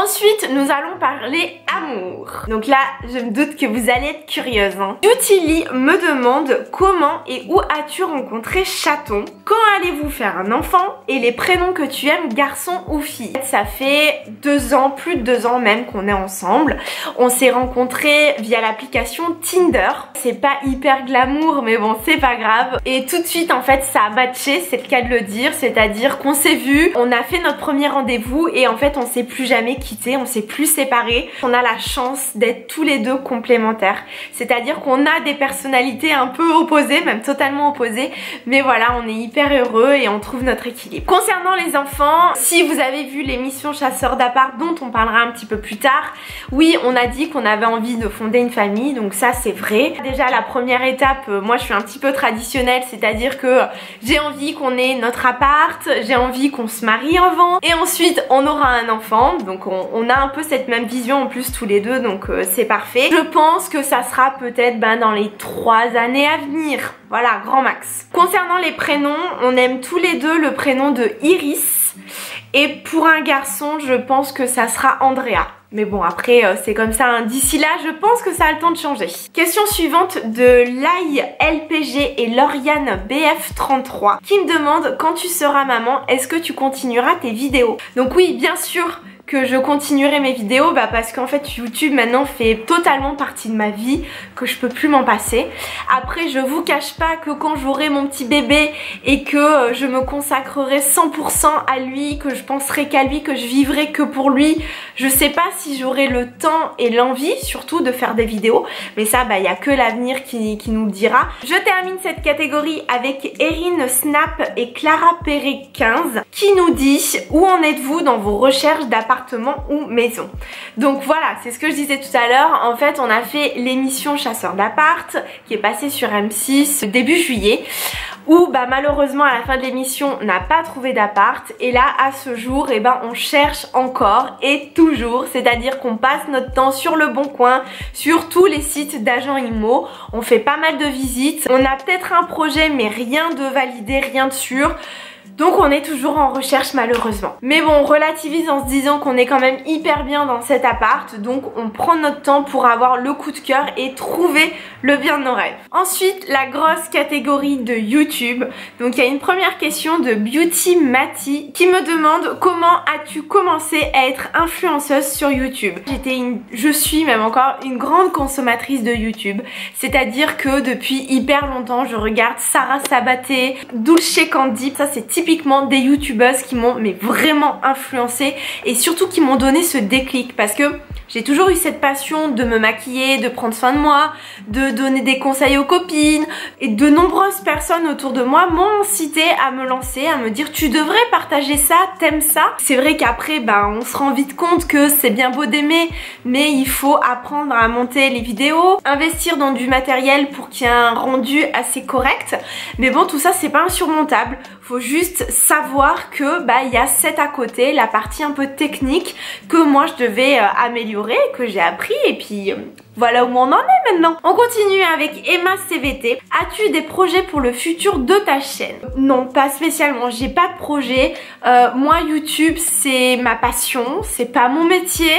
Ensuite, nous allons parler amour. Donc là, je me doute que vous allez être curieuse. Beautyly me demande comment et où as-tu rencontré Chaton? Quand allez-vous faire un enfant? Et les prénoms que tu aimes, garçon ou fille? Ça fait 2 ans, plus de 2 ans même qu'on est ensemble. On s'est rencontrés via l'application Tinder. C'est pas hyper glamour, mais bon, c'est pas grave. Et tout de suite, en fait, ça a matché, c'est le cas de le dire. C'est-à-dire qu'on s'est vus, on a fait notre premier rendez-vous et en fait, on s'est plus jamais quittés, on s'est plus séparés. On a la chance d'être tous les deux complémentaires. C'est-à-dire qu'on a des personnalités un peu opposées, même totalement opposées. Mais voilà, on est hyper heureux et on trouve notre équilibre. Concernant les enfants, si vous avez vu l'émission Chasseurs d'appart dont on parlera un petit peu plus tard, oui, on a dit qu'on avait envie de fonder une famille, donc ça c'est vrai. Déjà la première étape, moi je suis un petit peu traditionnelle, c'est-à-dire que j'ai envie qu'on ait notre appart, j'ai envie qu'on se marie avant et ensuite on aura un enfant, donc on a un peu cette même vision en plus tous les deux, donc c'est parfait. Je pense que ça sera peut-être dans les 3 années à venir, voilà, grand max. Concernant les prénoms, on aime tous les deux le prénom de Iris et pour un garçon, je pense que ça sera Andrea. Mais bon, après, c'est comme ça. D'ici là, je pense que ça a le temps de changer. Question suivante de Lai LPG et Lauriane BF33 qui me demande: quand tu seras maman, est-ce que tu continueras tes vidéos? Donc oui, bien sûr que je continuerai mes vidéos parce qu'en fait YouTube maintenant fait totalement partie de ma vie, que je peux plus m'en passer. Après je vous cache pas que quand j'aurai mon petit bébé et que je me consacrerai 100% à lui, que je penserai qu'à lui, que je vivrai que pour lui, je sais pas si j'aurai le temps et l'envie surtout de faire des vidéos, mais ça y a que l'avenir qui nous le dira. Je termine cette catégorie avec Erin Snap et Clara Perret 15 qui nous dit: où en êtes-vous dans vos recherches d'appartement ou maison? Donc voilà, c'est ce que je disais tout à l'heure. En fait, on a fait l'émission Chasseurs d'appart qui est passée sur M6 début juillet, où malheureusement à la fin de l'émission on n'a pas trouvé d'appart, et là à ce jour on cherche encore et toujours, c'est-à-dire qu'on passe notre temps sur Le Bon Coin, sur tous les sites d'agents IMO, on fait pas mal de visites, on a peut-être un projet mais rien de validé, rien de sûr. Donc on est toujours en recherche malheureusement. Mais bon, on relativise en se disant qu'on est quand même hyper bien dans cet appart. Donc on prend notre temps pour avoir le coup de cœur et trouver le bien de nos rêves. Ensuite, la grosse catégorie de YouTube. Donc il y a une première question de Beauty Mati qui me demande: comment as-tu commencé à être influenceuse sur YouTube? Je suis même encore une grande consommatrice de YouTube. C'est-à-dire que depuis hyper longtemps, je regarde Sarah Sabaté, Dulce Candy. Ça c'est typiquement des youtubeuses qui m'ont vraiment influencée et surtout qui m'ont donné ce déclic, parce que j'ai toujours eu cette passion de me maquiller, de prendre soin de moi, de donner des conseils aux copines, et de nombreuses personnes autour de moi m'ont incité à me lancer, à me dire: tu devrais partager ça, t'aimes ça. C'est vrai qu'après on se rend vite compte que c'est bien beau d'aimer, mais il faut apprendre à monter les vidéos, investir dans du matériel pour qu'il y ait un rendu assez correct. Mais bon, tout ça c'est pas insurmontable, faut juste savoir que il y a cette à côté, la partie un peu technique que moi je devais améliorer, que j'ai appris, et puis voilà où on en est maintenant. On continue avec Emma CVT. As-tu des projets pour le futur de ta chaîne? Non, pas spécialement, j'ai pas de projet. Moi YouTube c'est ma passion, c'est pas mon métier.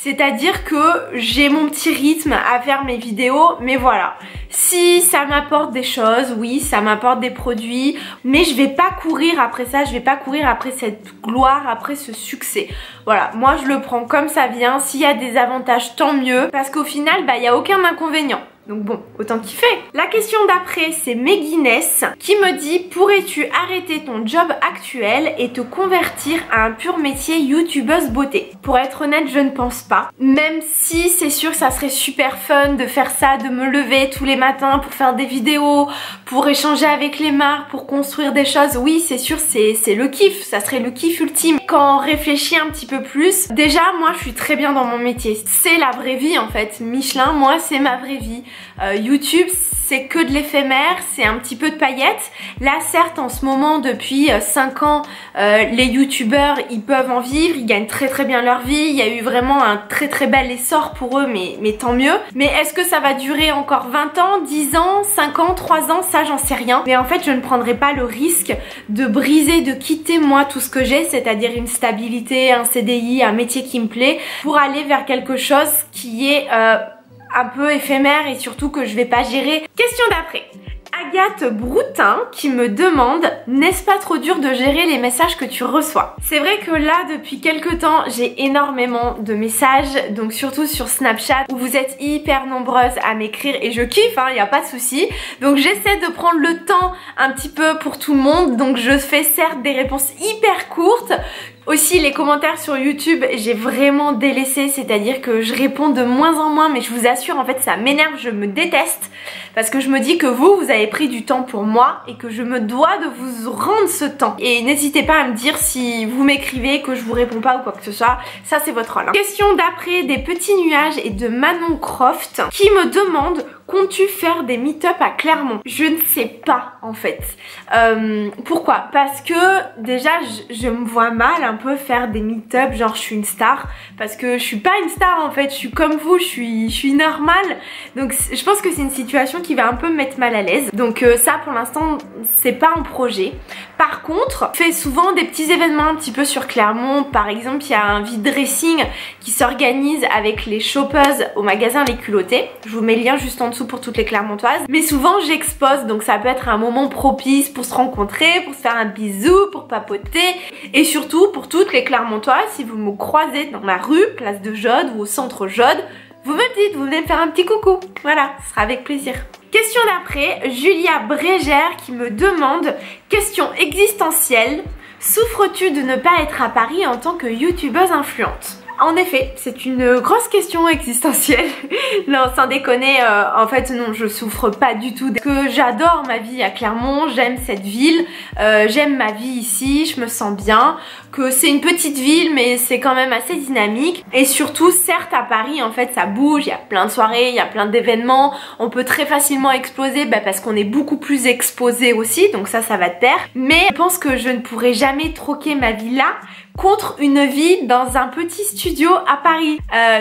C'est-à-dire que j'ai mon petit rythme à faire mes vidéos, mais voilà. Si ça m'apporte des choses, oui, ça m'apporte des produits, mais je vais pas courir après ça, je vais pas courir après cette gloire, après ce succès. Voilà, moi je le prends comme ça vient. S'il y a des avantages, tant mieux, parce qu'au final, il n'y a aucun inconvénient. Donc bon, autant kiffer. La question d'après, c'est Meguiness qui me dit: pourrais-tu arrêter ton job actuel et te convertir à un pur métier youtubeuse beauté? Pour être honnête, je ne pense pas. Même si c'est sûr que ça serait super fun de faire ça, de me lever tous les matins pour faire des vidéos, pour échanger avec les marques, pour construire des choses. Oui, c'est sûr, c'est le kiff, ça serait le kiff ultime. Quand on réfléchit un petit peu plus, déjà moi je suis très bien dans mon métier. C'est la vraie vie en fait. Michelin, moi c'est ma vraie vie. YouTube, c'est que de l'éphémère, c'est un petit peu de paillettes. Là certes en ce moment depuis 5 ans les youtubeurs ils peuvent en vivre, ils gagnent très bien leur vie, il y a eu vraiment un très bel essor pour eux mais tant mieux. Mais est-ce que ça va durer encore 20 ans, 10 ans, 5 ans, 3 ans, ça j'en sais rien. Mais en fait je ne prendrai pas le risque de briser, de quitter moi tout ce que j'ai, c'est-à-dire une stabilité, un CDI, un métier qui me plaît, pour aller vers quelque chose qui est un peu éphémère et surtout que je vais pas gérer. Question d'après. Agathe Broutin qui me demande: n'est-ce pas trop dur de gérer les messages que tu reçois? C'est vrai que là depuis quelques temps j'ai énormément de messages, donc surtout sur Snapchat où vous êtes hyper nombreuses à m'écrire et je kiffe, hein, y a pas de souci. Donc j'essaie de prendre le temps un petit peu pour tout le monde, donc je fais certes des réponses hyper courtes. Aussi les commentaires sur YouTube j'ai vraiment délaissé, c'est-à-dire que je réponds de moins en moins, mais je vous assure en fait ça m'énerve, je me déteste parce que je me dis que vous avez pris du temps pour moi et que je me dois de vous rendre ce temps. Et n'hésitez pas à me dire si vous m'écrivez que je vous réponds pas ou quoi que ce soit, ça c'est votre rôle. Question d'après des petits nuages et de Manon Croft qui me demande: comptes-tu faire des meet-up à Clermont? Je ne sais pas en fait. Pourquoi? Parce que déjà je me vois mal un peu faire des meet-up genre je suis une star, parce que je suis pas une star en fait, je suis comme vous, je suis normale. Donc je pense que c'est une situation qui va un peu me mettre mal à l'aise. Donc ça pour l'instant c'est pas un projet. Par contre, je fais souvent des petits événements un petit peu sur Clermont. Par exemple, il y a un vide dressing qui s'organise avec les shoppeuses au magasin Les Culottés. Je vous mets le lien juste en dessous pour toutes les Clermontoises. Mais souvent j'expose, donc ça peut être un moment propice pour se rencontrer, pour se faire un bisou, pour papoter. Et surtout pour toutes les Clermontoises, si vous me croisez dans la rue, place de Jode ou au centre Jode, vous me dites, vous venez me faire un petit coucou. Voilà, ce sera avec plaisir. Question d'après, Julia Brégère qui me demande: question existentielle, souffres-tu de ne pas être à Paris en tant que youtubeuse influente? En effet, c'est une grosse question existentielle. Non, sans déconner, en fait non, je souffre pas du tout. Que j'adore ma vie à Clermont, j'aime cette ville, j'aime ma vie ici, je me sens bien. Que c'est une petite ville mais c'est quand même assez dynamique. Et surtout, certes à Paris en fait ça bouge, il y a plein de soirées, il y a plein d'événements. On peut très facilement exploser parce qu'on est beaucoup plus exposé aussi, donc ça va de pair. Mais je pense que je ne pourrai jamais troquer ma vie là contre une vie dans un petit studio à Paris.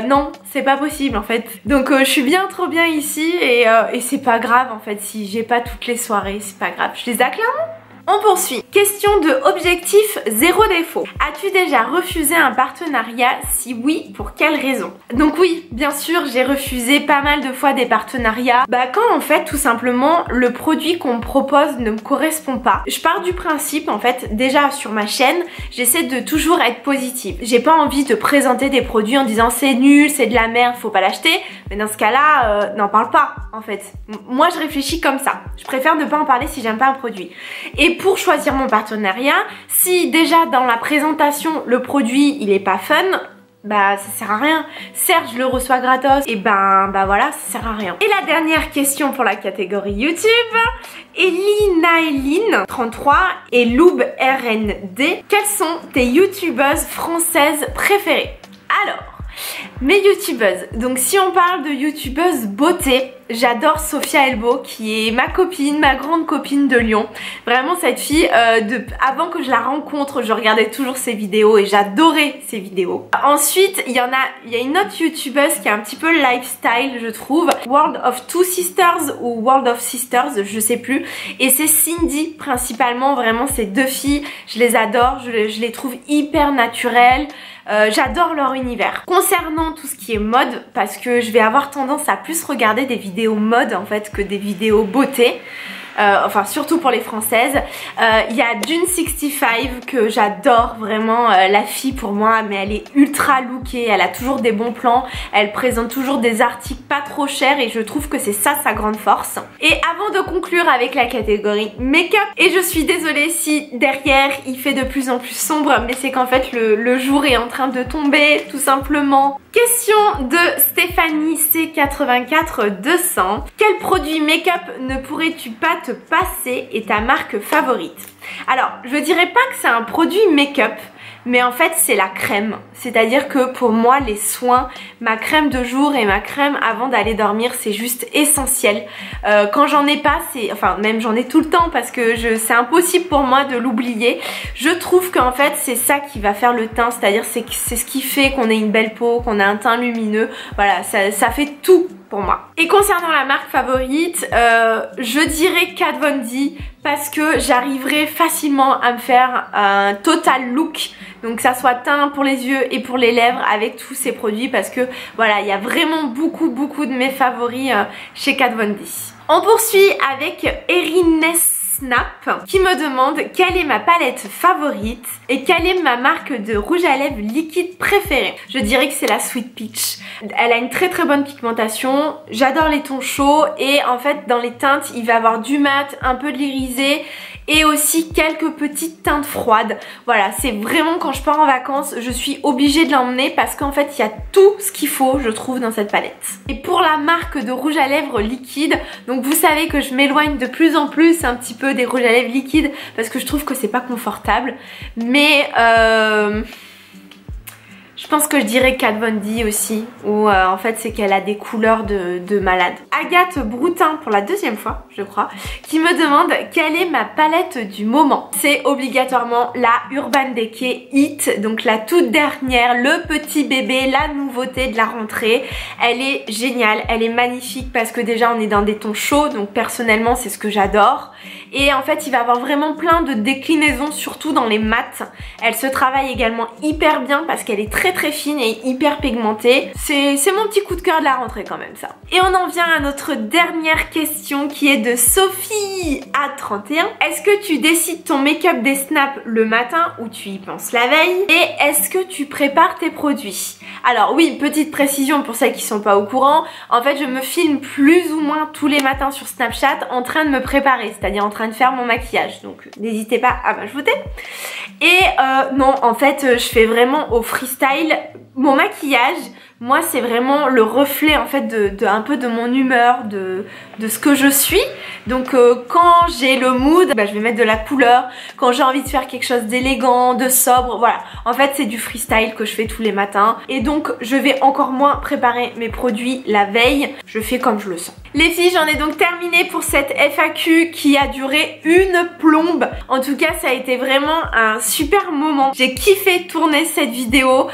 Non, c'est pas possible en fait. Donc je suis bien trop bien ici et c'est pas grave en fait si j'ai pas toutes les soirées, c'est pas grave, je les acclame. On poursuit. Question de objectif zéro défaut. As-tu déjà refusé un partenariat? Si oui, pour quelle raison? Donc oui, bien sûr, j'ai refusé pas mal de fois des partenariats. Quand en fait, tout simplement, le produit qu'on me propose ne me correspond pas. Je pars du principe, en fait, déjà sur ma chaîne, j'essaie de toujours être positive. J'ai pas envie de présenter des produits en disant c'est nul, c'est de la merde, faut pas l'acheter. Mais dans ce cas-là, n'en parle pas, en fait. Moi, je réfléchis comme ça. Je préfère ne pas en parler si j'aime pas un produit. Et pour choisir mon partenariat, si déjà dans la présentation le produit il est pas fun, ça sert à rien. Certes je le reçois gratos et voilà, ça sert à rien. Et la dernière question pour la catégorie YouTube, Elinaeline 33 et Loub RND, quelles sont tes youtubeuses françaises préférées? Alors, mes youtubeuses, donc si on parle de youtubeuses beauté, j'adore Sophia Elbo qui est ma copine, ma grande copine de Lyon. Vraiment cette fille, avant que je la rencontre, je regardais toujours ses vidéos et j'adorais ses vidéos. Ensuite, il y a une autre youtubeuse qui est un petit peu lifestyle je trouve, World of Two Sisters ou World of Sisters, je sais plus. Et c'est Cindy principalement, vraiment ces deux filles, je les adore, je les trouve hyper naturelles. J'adore leur univers. Concernant tout ce qui est mode, parce que je vais avoir tendance à plus regarder des vidéos mode en fait que des vidéos beauté. Enfin surtout pour les françaises. Il y a Dune65 que j'adore vraiment, la fille pour moi, mais elle est ultra lookée, elle a toujours des bons plans, elle présente toujours des articles pas trop chers et je trouve que c'est ça sa grande force. Et avant de conclure avec la catégorie make-up, et je suis désolée si derrière il fait de plus en plus sombre, mais c'est qu'en fait le jour est en train de tomber tout simplement. Question de Stéphanie C84 200. Quel produit make-up ne pourrais-tu pas te passer et ta marque favorite? Alors, je dirais pas que c'est un produit make-up, mais en fait c'est la crème. C'est-à-dire que pour moi les soins, ma crème de jour et ma crème avant d'aller dormir, c'est juste essentiel. Quand j'en ai pas, enfin même j'en ai tout le temps parce que c'est impossible pour moi de l'oublier. Je trouve qu'en fait c'est ça qui va faire le teint, c'est-à-dire c'est ce qui fait qu'on ait une belle peau, qu'on a un teint lumineux. Voilà, ça fait tout pour moi. Et concernant la marque favorite, je dirais Kat Von D parce que j'arriverai facilement à me faire un total look, donc ça soit teint pour les yeux et pour les lèvres avec tous ces produits, parce que voilà, il y a vraiment beaucoup de mes favoris chez Kat Von D. On poursuit avec Erin Snap qui me demande quelle est ma palette favorite et quelle est ma marque de rouge à lèvres liquide préférée. Je dirais que c'est la Sweet Peach. Elle a une très bonne pigmentation, j'adore les tons chauds et en fait dans les teintes il va y avoir du mat, un peu de l'irisé et aussi quelques petites teintes froides. Voilà, c'est vraiment quand je pars en vacances, je suis obligée de l'emmener parce qu'en fait il y a tout ce qu'il faut, je trouve, dans cette palette. Et pour la marque de rouge à lèvres liquide, donc vous savez que je m'éloigne de plus en plus un petit peu des rouges à lèvres liquides parce que je trouve que c'est pas confortable, mais je pense que je dirais Kat Von D aussi, où en fait c'est qu'elle a des couleurs de malade. Agathe Broutin pour la deuxième fois, je crois, qui me demande quelle est ma palette du moment. C'est obligatoirement la Urban Decay Hit, donc la toute dernière, le petit bébé, la nouveauté de la rentrée. Elle est géniale, elle est magnifique parce que déjà on est dans des tons chauds, donc personnellement c'est ce que j'adore. Et en fait il va y avoir vraiment plein de déclinaisons, surtout dans les mats. Elle se travaille également hyper bien parce qu'elle est très fine et hyper pigmentée. C'est mon petit coup de cœur de la rentrée quand même, ça. Et on en vient à notre dernière question qui est de Sophie à 31. Est-ce que tu décides ton make-up des snaps le matin ou tu y penses la veille? Et est-ce que tu prépares tes produits? Alors oui, petite précision pour celles qui sont pas au courant, en fait je me filme plus ou moins tous les matins sur Snapchat en train de me préparer, c'est-à-dire en train de faire mon maquillage, donc n'hésitez pas à m'ajouter. Et non, en fait je fais vraiment au freestyle. Mon maquillage, moi c'est vraiment le reflet en fait un peu de mon humeur, de ce que je suis. Donc quand j'ai le mood, je vais mettre de la couleur. Quand j'ai envie de faire quelque chose d'élégant, de sobre, voilà. En fait c'est du freestyle que je fais tous les matins. Et donc je vais encore moins préparer mes produits la veille. Je fais comme je le sens. Les filles, j'en ai donc terminé pour cette FAQ qui a duré une plombe. En tout cas ça a été vraiment un super moment. J'ai kiffé tourner cette vidéo.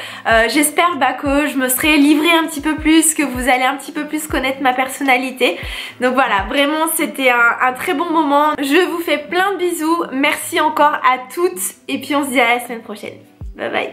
J'espère que je me serai livrée un petit peu plus, que vous allez un petit peu plus connaître ma personnalité. Donc voilà, vraiment c'était un très bon moment. Je vous fais plein de bisous. Merci encore à toutes et puis on se dit à la semaine prochaine. Bye bye.